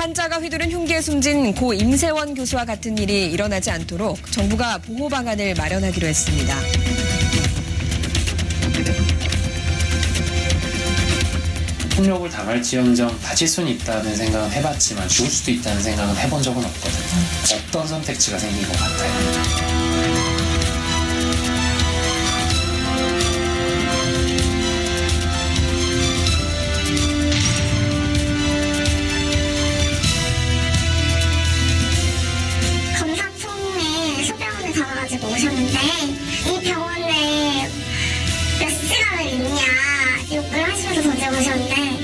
환자가 휘두른 흉기에 숨진 고 임세원 교수와 같은 일이 일어나지 않도록 정부가 보호 방안을 마련하기로 했습니다. 폭력을 당할지언정 다칠 수는 있다는 생각은 해봤지만 죽을 수도 있다는 생각은 해본 적은 없거든요. 어떤 선택지가 생긴 것 같아요. 검사총에 소병원에 가가지고 오셨는데 이 병원에 몇 시간을 있냐 욕을 하시면서 던지고 오셨는데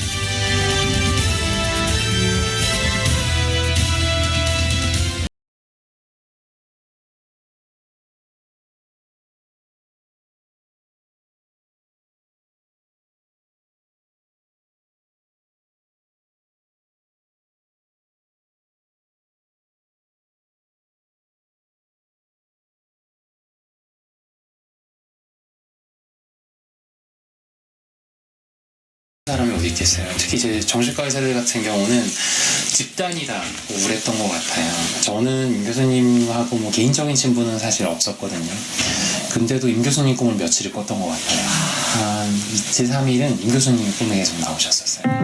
사람이 어디 있겠어요. 특히 이제 정신과 의사들 같은 경우는 집단이 다 우울했던 것 같아요. 저는 임 교수님하고 뭐 개인적인 친분은 사실 없었거든요. 근데도 임 교수님 꿈을 며칠을 꿨던 것 같아요. 한 이틀, 3일은 임 교수님이 꿈에 계속 나오셨었어요.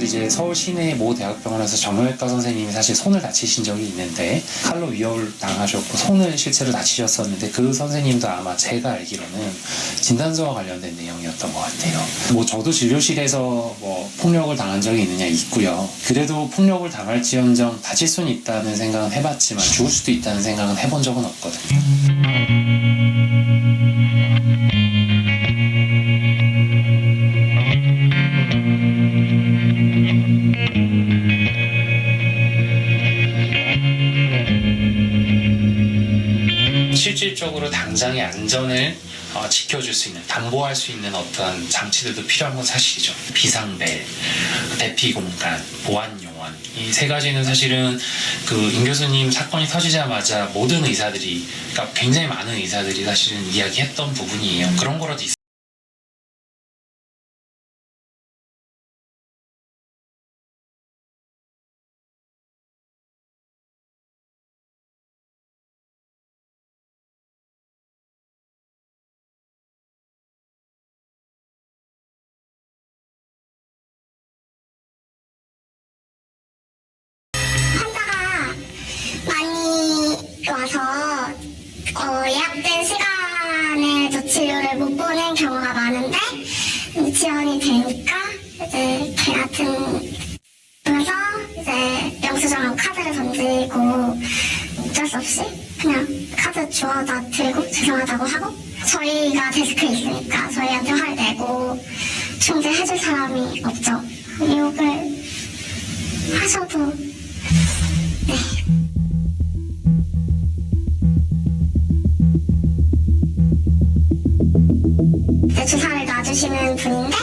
이제 서울 시내 모 대학병원에서 정형외과 선생님이 사실 손을 다치신 적이 있는데 칼로 위협을 당하셨고 손을 실제로 다치셨었는데 그 선생님도 아마 제가 알기로는 진단서와 관련된 내용이었던 것 같아요. 뭐 저도 진료실에서 뭐 폭력을 당한 적이 있느냐 있고요. 그래도 폭력을 당할지언정 다칠 수는 있다는 생각은 해봤지만 죽을 수도 있다는 생각은 해본 적은 없거든요. 실질적으로 당장의 안전을 지켜줄 수 있는, 담보할 수 있는 어떠한 장치들도 필요한 건 사실이죠. 비상벨, 대피공간, 보안요원 이 세 가지는 사실은 그 임 교수님 사건이 터지자마자 모든 의사들이, 그러니까 굉장히 많은 의사들이 사실은 이야기했던 부분이에요. 그런 거라도 있어요. 와서 예약된 시간에도 치료를 못 보는 경우가 많은데 지연이 되니까 이제 하여튼 그래서 이제 영수증하고 카드를 던지고 어쩔 수 없이 그냥 카드 주워다 들고 죄송하다고 하고 저희가 데스크에 있으니까 저희한테 화를 내고 중재해줄 사람이 없죠. 욕을 하셔도 네. 주사를 놔주시는 분인데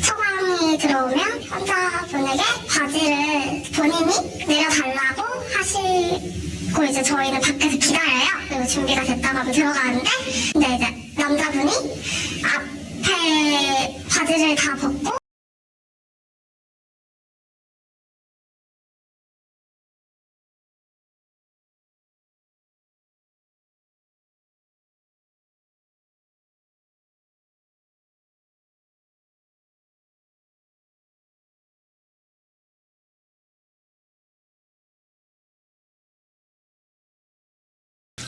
처방이 들어오면 환자분에게 바지를 본인이 내려달라고 하시고 이제 저희는 밖에서 기다려요. 그리고 준비가 됐다고 하면 들어가는데 근데 이제 남자분이 앞에 바지를 다 벗고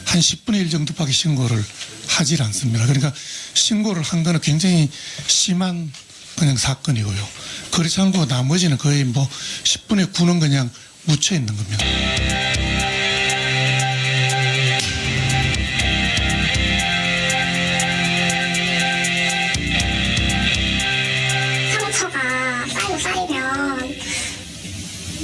한 10분의 1 정도밖에 신고를 하질 않습니다. 그러니까 신고를 한 거는 굉장히 심한 그냥 사건이고요. 그렇지 않고 나머지는 거의 뭐 10분의 9는 그냥 묻혀 있는 겁니다. 상처가 쌓이면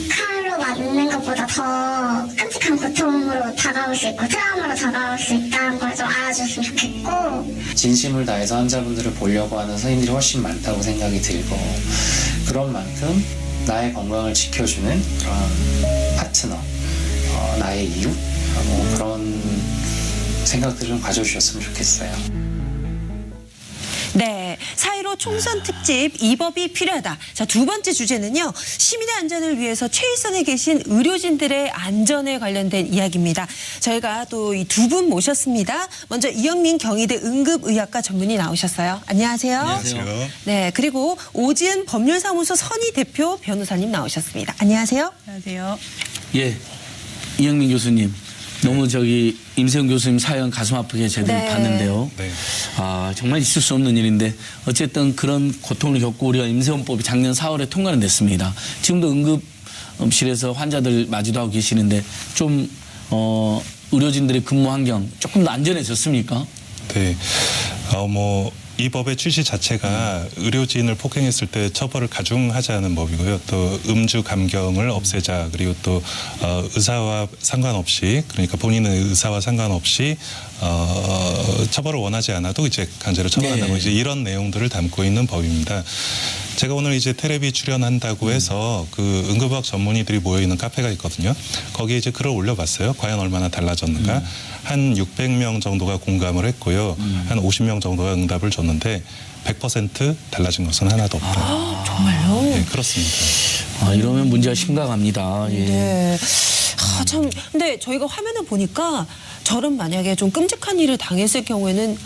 칼로 맞는 것보다 더 끔찍한 고통으로 다가올 수 있고 트라우마로 다가올 수 있다는 걸 좀 알아줬으면 좋겠고 진심을 다해서 환자분들을 보려고 하는 선생님들이 훨씬 많다고 생각이 들고 그런 만큼 나의 건강을 지켜주는 그런 파트너 나의 이유 그런 생각들을 좀 가져주셨으면 좋겠어요. 네, 4.15 총선 특집 이 법이 필요하다. 자, 두 번째 주제는요. 시민의 안전을 위해서 최일선에 계신 의료진들의 안전에 관련된 이야기입니다. 저희가 또 이 두 분 모셨습니다. 먼저 이영민 경희대 응급의학과 전문의 나오셨어요. 안녕하세요. 안녕하세요. 네, 그리고 오지은 법률사무소 선희 대표 변호사님 나오셨습니다. 안녕하세요. 안녕하세요. 예, 이영민 교수님. 너무 임세훈 교수님 사연 가슴 아프게 제대로 네. 봤는데요. 네. 아, 정말 있을 수 없는 일인데 어쨌든 그런 고통을 겪고 우리가 임세훈법이 작년 4월에 통과는 됐습니다. 지금도 응급실에서 환자들 마주도 계시는데 좀 의료진들의 근무 환경 조금 더 안전해졌습니까? 네. 이 법의 취지 자체가 의료진을 폭행했을 때 처벌을 가중하자는 법이고요. 또 음주 감경을 없애자. 그리고 또 의사와 상관없이, 그러니까 본인의 의사와 상관없이 처벌을 원하지 않아도 이제 강제로 처벌한다고 네. 이제 이런 내용들을 담고 있는 법입니다. 제가 오늘 이제 텔레비 출연한다고 해서 그 응급의학 전문의들이 모여 있는 카페가 있거든요. 거기에 이제 글을 올려봤어요. 과연 얼마나 달라졌는가. 한 600명 정도가 공감을 했고요. 한 50명 정도가 응답을 줬는데 100% 달라진 것은 하나도 없다. 정말요? 네, 그렇습니다. 아, 이러면 문제가 심각합니다. 예. 네. 아, 참. 근데 저희가 화면을 보니까 저는 만약에 좀 끔찍한 일을 당했을 경우에는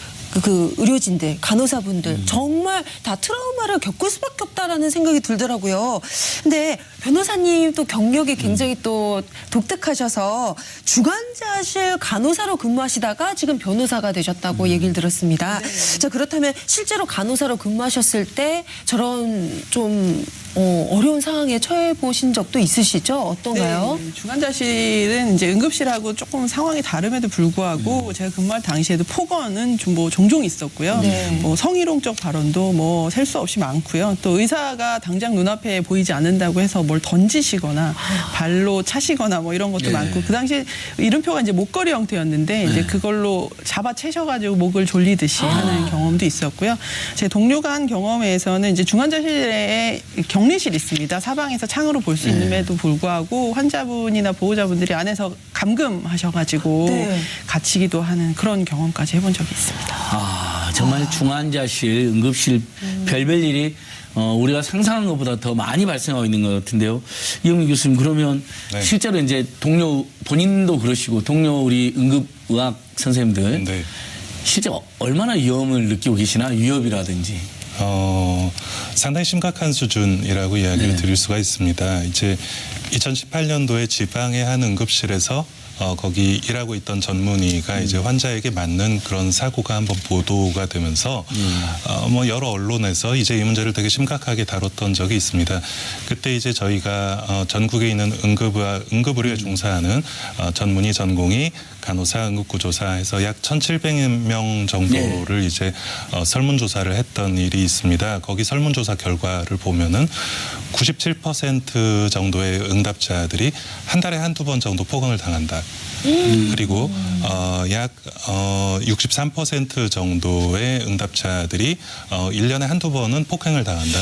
그 의료진들, 간호사분들 정말 다 트라우마를 겪을 수밖에 없다라는 생각이 들더라고요. 근데 변호사님 또 경력이 굉장히 또 독특하셔서 주간자실 간호사로 근무하시다가 지금 변호사가 되셨다고 얘기를 들었습니다. 자, 그렇다면 실제로 간호사로 근무하셨을 때 저런 좀 어려운 상황에 처해 보신 적도 있으시죠? 어떤가요? 네, 중환자실은 이제 응급실하고 조금 상황이 다름에도 불구하고 제가 근무할 당시에도 폭언은 좀 종종 있었고요. 네. 성희롱적 발언도 셀 수 없이 많고요. 또 의사가 당장 눈앞에 보이지 않는다고 해서 뭘 던지시거나 발로 차시거나 이런 것도 네. 많고, 그 당시에 이름표가 이제 목걸이 형태였는데 이제 그걸로 잡아 채셔가지고 목을 졸리듯이 하는 경험도 있었고요. 제 동료가 한 경험에서는 이제 중환자실에 격리실이 있습니다. 사방에서 창으로 볼 수 있음에도 불구하고 환자분이나 보호자분들이 안에서 감금하셔가지고 네. 갇히기도 하는 그런 경험까지 해본 적이 있습니다. 아, 정말 중환자실, 응급실 별별 일이 우리가 상상한 것보다 더 많이 발생하고 있는 것 같은데요. 이영민 교수님, 그러면 네. 실제로 이제 동료, 본인도 그러시고 동료 우리 응급의학 선생님들 네. 실제 얼마나 위험을 느끼고 계시나, 위협이라든지. 상당히 심각한 수준이라고 이야기를 드릴 수가 있습니다. 이제 2018년도에 지방의 한 응급실에서 거기 일하고 있던 전문의가 이제 환자에게 맞는 그런 사고가 한번 보도가 되면서 여러 언론에서 이제 이 문제를 되게 심각하게 다뤘던 적이 있습니다. 그때 이제 저희가 전국에 있는 응급의료에 종사하는 전문의, 전공의, 간호사, 응급구조사 해서 약 1,700명 정도를 이제 설문조사를 했던 일이 있습니다. 거기 설문조사 결과를 보면은 97% 정도의 응답자들이 한 달에 한두 번 정도 폭언을 당한다. 그리고 약 63% 정도의 응답자들이 1년에 한두 번은 폭행을 당한다.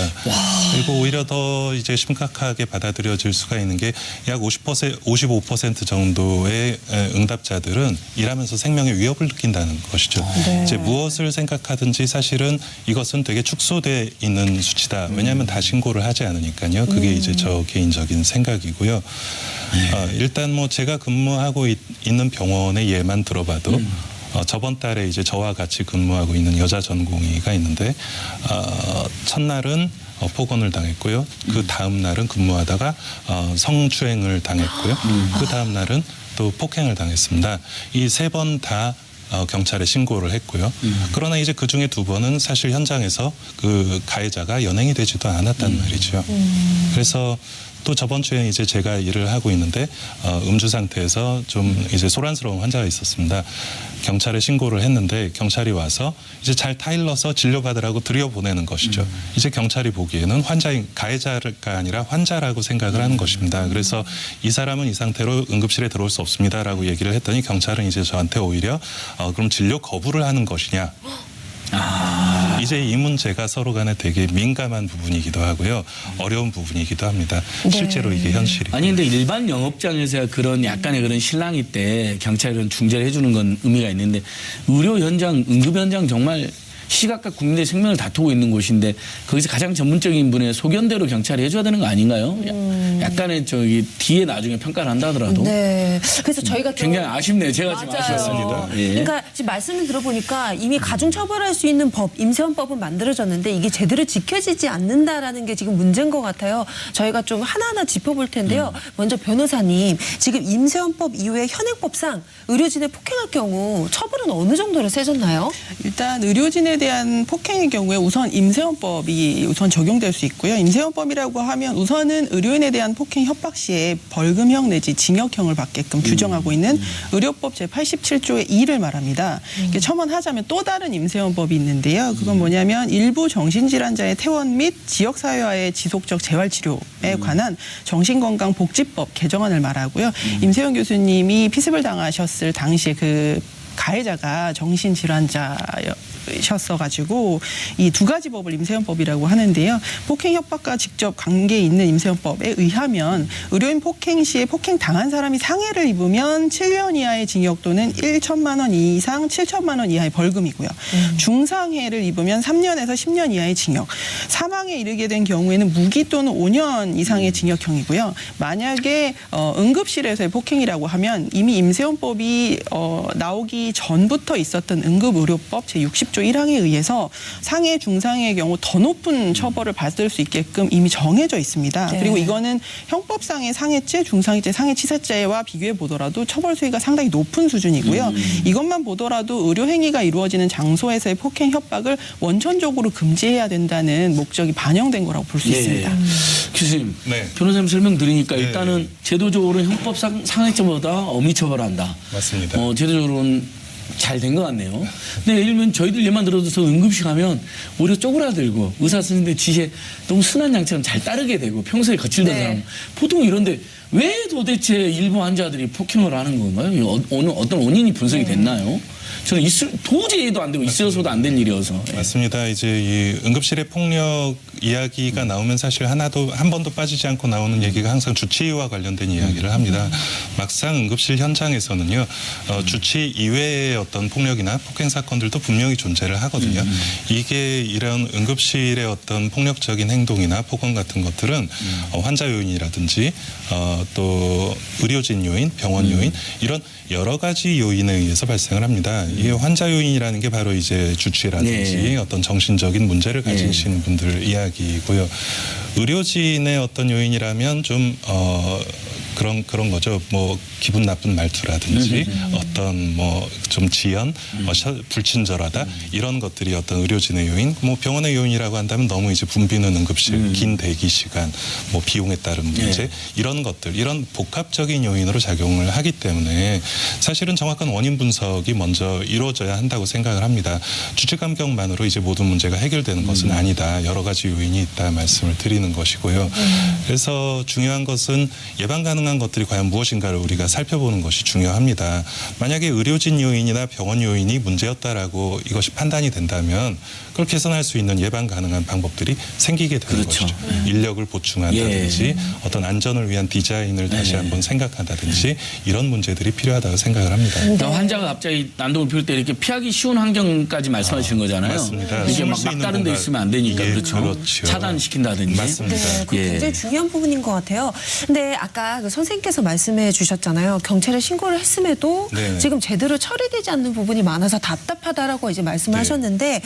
그리고 오히려 더 이제 심각하게 받아들여질 수가 있는 게 약 55% 정도의 응답자들은 일하면서 생명의 위협을 느낀다는 것이죠. 네. 이제 무엇을 생각하든지 사실은 이것은 되게 축소돼 있는 수치다. 왜냐하면 다 신고를 하지 않으니까요. 그게 이제 저 개인적인 생각이고요. 일단 제가 근무하고 있는 병원의 예만 들어봐도 저번 달에 이제 저와 같이 근무하고 있는 여자 전공의가 있는데 첫날은 폭언을 당했고요. 그 다음 날은 근무하다가 성추행을 당했고요. 그 다음 날은 또 폭행을 당했습니다. 이 세 번 다 경찰에 신고를 했고요. 그러나 이제 그 중에 2번은 사실 현장에서 그 가해자가 연행이 되지도 않았단 말이죠. 그래서 또 저번 주에 이제 제가 일을 하고 있는데 음주 상태에서 좀 이제 소란스러운 환자가 있었습니다. 경찰에 신고를 했는데 경찰이 와서 이제 잘 타일러서 진료받으라고 들여보내는 것이죠. 이제 경찰이 보기에는 가해자가 아니라 환자라고 생각을 하는 것입니다. 그래서 이 사람은 이 상태로 응급실에 들어올 수 없습니다라고 얘기를 했더니 경찰은 이제 저한테 오히려 그럼 진료 거부를 하는 것이냐. 이제 이 문제가 서로 간에 되게 민감한 부분이기도 하고요. 어려운 부분이기도 합니다. 실제로 이게 현실이에요. 아니 근데 일반 영업장에서야 그런 약간의 그런 실랑이 때 경찰이 이런 중재를 해주는 건 의미가 있는데 의료 현장, 응급 현장 정말 시각과 국민의 생명을 다투고 있는 곳인데 거기서 가장 전문적인 분의 소견대로 경찰이 해줘야 되는 거 아닌가요? 약간의 저기 뒤에 나중에 평가를 한다 하더라도. 네. 그래서 저희가 좀 굉장히 아쉽네요. 제가 지금 맞아요. 아쉬웠습니다. 예. 그러니까 지금 말씀을 들어보니까 이미 가중 처벌할 수 있는 법, 임세원법은 만들어졌는데 이게 제대로 지켜지지 않는다라는 게 지금 문제인 것 같아요. 저희가 좀 하나하나 짚어볼 텐데요. 먼저 변호사님, 지금 임세원법 이후에 현행법상 의료진을 폭행할 경우 처벌은 어느 정도로 세졌나요? 일단 의료진에 대한 폭행의 경우에 우선 임세원법이 우선 적용될 수 있고요. 임세원법이라고 하면 우선은 의료인에 대한 폭행 협박 시에 벌금형 내지 징역형을 받게끔 규정하고 있는 의료법 제87조의 2를 말합니다. 이게 첨언하자면 또 다른 임세원법이 있는데요. 그건 뭐냐면 일부 정신질환자의 퇴원 및 지역사회와의 지속적 재활치료에 관한 정신건강복지법 개정안을 말하고요. 임세원 교수님이 피습을 당하셨을 당시에 그 가해자가 정신질환자였어가지고 이 두 가지 법을 임세원법이라고 하는데요. 폭행 협박과 직접 관계 있는 임세원법에 의하면 의료인 폭행 시에 폭행 당한 사람이 상해를 입으면 7년 이하의 징역 또는 1천만 원 이상 7천만 원 이하의 벌금이고요. 중상해를 입으면 3년에서 10년 이하의 징역. 사망에 이르게 된 경우에는 무기 또는 5년 이상의 징역형이고요. 만약에 응급실에서의 폭행이라고 하면 이미 임세원법이 나오기 전부터 있었던 응급의료법 제60조 1항에 의해서 상해, 중상해의 경우 더 높은 처벌을 받을 수 있게끔 이미 정해져 있습니다. 네. 그리고 이거는 형법상의 상해죄, 중상해죄, 상해치사죄와 비교해 보더라도 처벌 수위가 상당히 높은 수준이고요. 이것만 보더라도 의료행위가 이루어지는 장소에서의 폭행, 협박을 원천적으로 금지해야 된다는 목적이 반영된 거라고 볼 수 있습니다. 교수님, 네. 변호사님 설명 들으니까 네. 일단은 제도적으로 형법상 상해죄보다 엄히 처벌한다. 맞습니다. 제도적으로는 잘 된 것 같네요. 근데 예를 들면 저희들 예만 들어도 응급실 가면 오히려 쪼그라들고 의사 선생님들 지시에 너무 순한 양처럼 잘 따르게 되고 평소에 거칠던 네. 사람 보통 이런데 왜 도대체 일부 환자들이 폭행을 하는 건가요? 어떤 원인이 분석이 됐나요? 저는 도저히 해도 안 되고 있어서도 안 될 일이어서. 맞습니다. 이제 이 응급실의 폭력 이야기가 나오면 사실 한 번도 빠지지 않고 나오는 얘기가 항상 주치의와 관련된 이야기를 합니다. 막상 응급실 현장에서는요, 주치의 이외의 어떤 폭력이나 폭행 사건들도 분명히 존재를 하거든요. 이게 이런 응급실의 어떤 폭력적인 행동이나 폭언 같은 것들은 환자 요인이라든지 또 의료진 요인, 병원 요인 이런 여러 가지 요인에 의해서 발생을 합니다. 이 환자 요인이라는 게 바로 이제 주치의라든지 어떤 정신적인 문제를 가지신 분들 이야기이고요. 의료진의 어떤 요인이라면 좀 그런 거죠. 뭐 기분 나쁜 말투라든지 어떤 뭐 좀 지연, 불친절하다 이런 것들이 어떤 의료진의 요인, 뭐 병원의 요인이라고 한다면 너무 이제 붐비는 응급실, 긴 대기 시간, 뭐 비용에 따른 문제 이런 것들, 이런 복합적인 요인으로 작용을 하기 때문에 사실은 정확한 원인 분석이 먼저 이루어져야 한다고 생각을 합니다. 주치감경만으로 이제 모든 문제가 해결되는 것은 아니다. 여러 가지 요인이 있다 말씀을 드리는 것이고요. 그래서 중요한 것은 예방 가능한 것들이 과연 무엇인가를 우리가 살펴보는 것이 중요합니다. 만약에 의료진 요인이나 병원 요인이 문제였다라고 이것이 판단이 된다면 그걸 개선할 수 있는 예방 가능한 방법들이 생기게 되는 것이죠. 인력을 보충한다든지 어떤 안전을 위한 디자인을 다시 한번 생각한다든지 이런 문제들이 필요하다고 생각을 합니다. 그러니까 환자가 갑자기 난동을 피울 때 이렇게 피하기 쉬운 환경까지 말씀하시는 거잖아요. 맞습니다. 이게 숨을 막 수 있는 막다른 데 공간. 있으면 안 되니까. 예, 그렇죠. 그렇죠. 차단시킨다든지. 맞습니다. 네, 그 예. 굉장히 중요한 부분인 것 같아요. 근데 아까 그 선생님께서 말씀해 주셨잖아요. 경찰에 신고를 했음에도 네. 지금 제대로 처리되지 않는 부분이 많아서 답답하다라고 이제 말씀하셨는데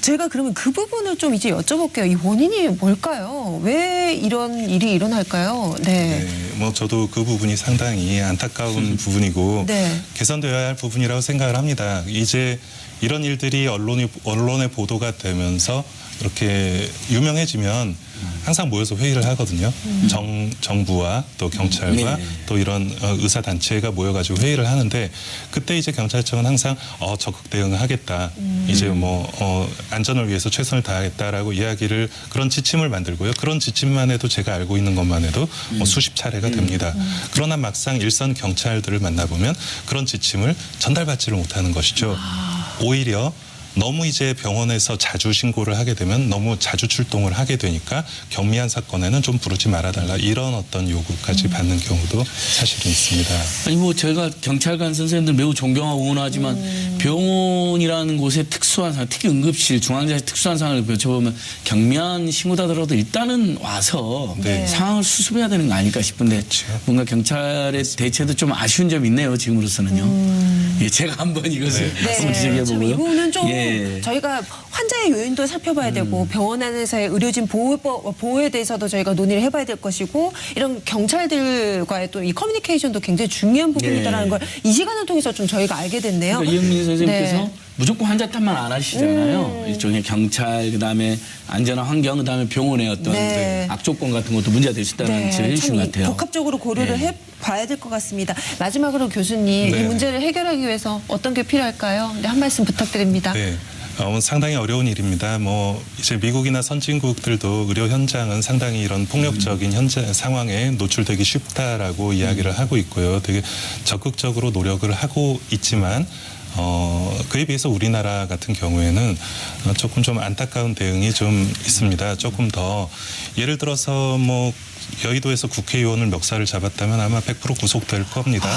저희가 그러면 그 부분을 좀 이제 여쭤볼게요. 이 원인이 뭘까요? 왜 이런 일이 일어날까요? 네. 뭐 저도 그 부분이 상당히 안타까운 부분이고 네. 개선되어야 할 부분이라고 생각을 합니다. 이제 이런 일들이 언론에 보도가 되면서 이렇게 유명해지면 항상 모여서 회의를 하거든요. 정부와 또 경찰과 또 이런 의사단체가 모여가지고 회의를 하는데 그때 이제 경찰청은 항상 적극 대응하겠다. 이제 뭐 안전을 위해서 최선을 다하겠다라고 이야기를 그런 지침을 만들고요. 그런 지침만 해도 제가 알고 있는 것만 해도 뭐 수십 차례가 됩니다. 그러나 막상 일선 경찰들을 만나보면 그런 지침을 전달받지를 못하는 것이죠. 오히려 너무 이제 병원에서 자주 신고를 하게 되면 너무 자주 출동을 하게 되니까 경미한 사건에는 좀 부르지 말아달라 이런 어떤 요구까지 받는 경우도 사실은 있습니다. 아니 뭐 제가 경찰관 선생님들 매우 존경하고 응원하지만 병원이라는 곳에 특수한 상황, 특히 응급실, 중환자실 특수한 상황을 거쳐보면 경미한 신고다더라도 일단은 와서 네. 상황을 수습해야 되는 거 아닐까 싶은데 그렇죠. 뭔가 경찰의 대체도 좀 아쉬운 점이 있네요. 지금으로서는요. 예, 제가 한번 이것을 한번 지적해 참 보고요. 이 부분은 좀 예. 저희가 환자의 요인도 살펴봐야 되고 병원 안에서의 의료진 보호에 대해서도 저희가 논의를 해봐야 될 것이고 이런 경찰들과의 또 이 커뮤니케이션도 굉장히 중요한 부분이다라는 걸 이 시간을 통해서 좀 저희가 알게 됐네요. 그러니까 이영민 선생님께서 네. 무조건 환자 탓만 안 하시잖아요. 일종의 경찰, 그다음에 안전한 환경, 그다음에 병원의 어떤 네. 악조건 같은 것도 문제가 될 수 있다는 지적을 해주신 것 같아요. 복합적으로 고려를 네. 해봐야 될 것 같습니다. 마지막으로 교수님 네. 이 문제를 해결하기 위해서 어떤 게 필요할까요? 네, 한 말씀 부탁드립니다. 네. 상당히 어려운 일입니다. 뭐 이제 미국이나 선진국들도 의료 현장은 상당히 이런 폭력적인 현장 상황에 노출되기 쉽다라고 이야기를 하고 있고요. 되게 적극적으로 노력을 하고 있지만 그에 비해서 우리나라 같은 경우에는 조금 좀 안타까운 대응이 좀 있습니다. 조금 더 예를 들어서 뭐 여의도에서 국회의원을 멱살을 잡았다면 아마 100% 구속될 겁니다.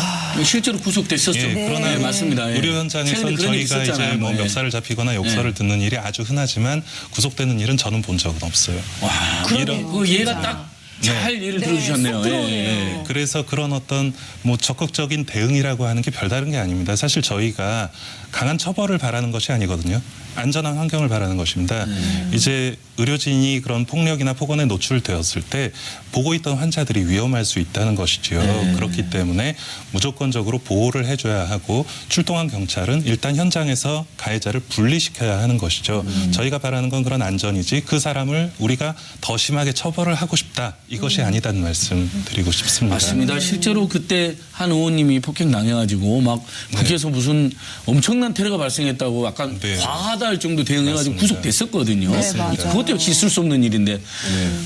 실제로 구속됐었죠. 예, 그러나 네, 맞습니다. 예. 의료 현장에서 최근에 그런 일이 저희가 이제 있었잖아요. 뭐 예. 멱살을 잡히거나 욕설을 듣는 일이 아주 흔하지만 구속되는 일은 저는 본 적은 없어요. 와, 그 얘가 딱 잘 예를 들어주셨네요. 쏙 예, 들어오네요. 예. 그래서 그런 어떤 뭐 적극적인 대응이라고 하는 게 별다른 게 아닙니다. 사실 저희가 강한 처벌을 바라는 것이 아니거든요. 안전한 환경을 바라는 것입니다. 이제 의료진이 그런 폭력이나 폭언에 노출되었을 때 보고 있던 환자들이 위험할 수 있다는 것이지요. 그렇기 때문에 무조건적으로 보호를 해줘야 하고 출동한 경찰은 일단 현장에서 가해자를 분리시켜야 하는 것이죠. 저희가 바라는 건 그런 안전이지 그 사람을 우리가 더 심하게 처벌을 하고 싶다. 이것이 아니다는 말씀 드리고 싶습니다. 맞습니다. 실제로 그때 한 의원님이 폭행 당해가지고 막 국회에서 무슨 엄청난 테러가 발생했다고 약간 네. 과하다 할 정도 대응해가지고 맞습니다. 구속됐었거든요. 네, 맞아요. 그것도 역시 있을 수 없는 일인데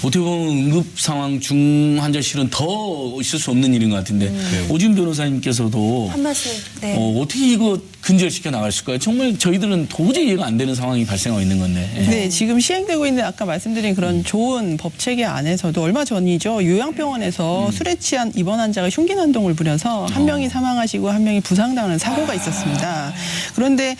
어떻게 보면 응급 상황 중환자실은 더 있을 수 없는 일인 것 같은데 오진 변호사님께서도 한 말씀. 네. 어떻게 이거 근절시켜 나갈 수 있을까요? 정말 저희들은 도저히 이해가 안 되는 상황이 발생하고 있는 건데. 예. 네, 지금 시행되고 있는 아까 말씀드린 그런 좋은 법 체계 안에서도 얼마 전이죠. 요양병원에서 술에 취한 입원 환자가 흉기 난동을 부려서 한 명이 사망하시고 한 명이 부상당하는 사고가 있었습니다. 그런데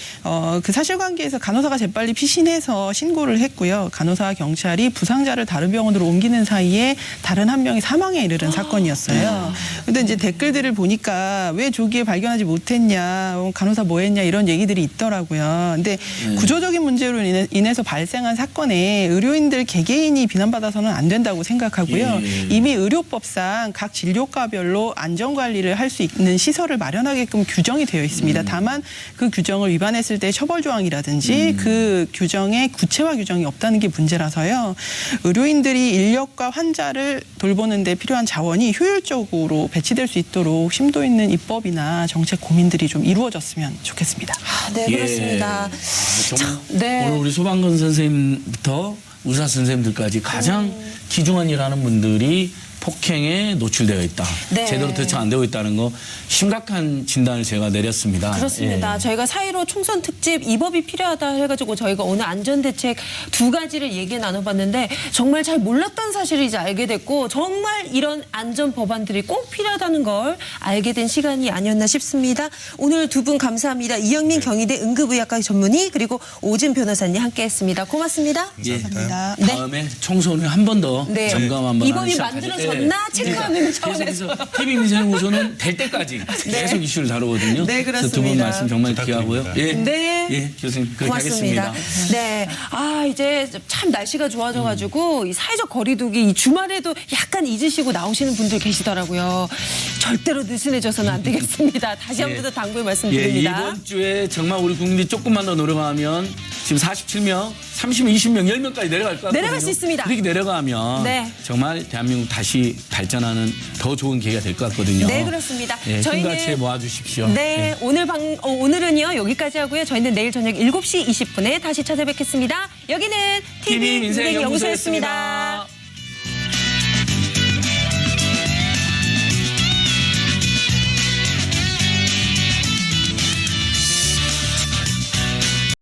그 사실관계에서 간호사가 재빨리 피신해서 신고를 했고요. 간호사와 경찰이 부상자를 다른 병원으로 옮기는 사이에 다른 한 명이 사망에 이르는 사건이었어요. 근데 이제 댓글들을 보니까 왜 조기에 발견하지 못했냐, 간호사 뭐 했냐 이런 얘기들이 있더라고요. 근데 구조적인 문제로 인해서 발생한 사건에 의료인들 개개인이 비난받아서는 안 된다고 생각하고요. 이미 의료법상 각 진료과별로 안전관리를 할 수 있는 시설을 마련하게끔 규정이 되어 있습니다. 다만 그 규정을 위반했을 때 처벌 조항이라든지 그 규정에 구체화 규정이 없다는 게 문제라서요. 의료인들이 인력과 환자를 돌보는 데 필요한 자원이 효율적으로 배치될 수 있도록 심도 있는 입법이나 정책 고민들이 좀 이루어졌으면 좋겠습니다. 네, 그렇습니다. 정말 네. 오늘 우리 소방관 선생님부터 의사 선생님들까지 가장 귀중한 일 하는 분들이 폭행에 노출되어 있다. 네. 제대로 대처 안 되고 있다는 거 심각한 진단을 제가 내렸습니다. 그렇습니다. 예. 저희가 4.15 총선 특집 이 법이 필요하다 해가지고 저희가 오늘 안전대책 2가지를 얘기 나눠봤는데 정말 잘 몰랐던 사실을 이제 알게 됐고 정말 이런 안전 법안들이 꼭 필요하다는 걸 알게 된 시간이 아니었나 싶습니다. 오늘 두 분 감사합니다. 이영민 경희대 응급의학과 전문의 그리고 오진 변호사님 함께했습니다. 고맙습니다. 예. 감사합니다. 다음에 총선 후에 한 번 더 네. 점검 한번 이 법이 시작하죠. 만들어졌나 체크하는 차원에서. 계속해서 TV 민생우선은 될 때까지 계속 이슈를 다루거든요. 네, 그렇습니다. 두 분 말씀 정말 귀하고요. 예. 네. 예, 교수님 그렇게 고맙습니다. 하겠습니다. 네. 이제 참 날씨가 좋아져가지고 이 사회적 거리두기 이 주말에도 약간 잊으시고 나오시는 분들 계시더라고요. 절대로 느슨해져서는 안 되겠습니다. 다시 한 번 더 당부의 말씀드립니다. 이번 주에 정말 우리 국민들이 조금만 더 노력하면 지금 47명, 30명, 20명, 10명까지 내려갈 것 같거든요. 내려갈 수 있습니다. 그렇게 내려가면 네. 정말 대한민국 다시 발전하는 더 좋은 계기가 될 것 같거든요. 네, 그렇습니다. 예, 저희는 힘같이 모아주십시오. 네, 오늘은요 여기까지 하고요. 저희는 내일 저녁 7시 20분에 다시 찾아뵙겠습니다. 여기는 TV 민생연구소였습니다.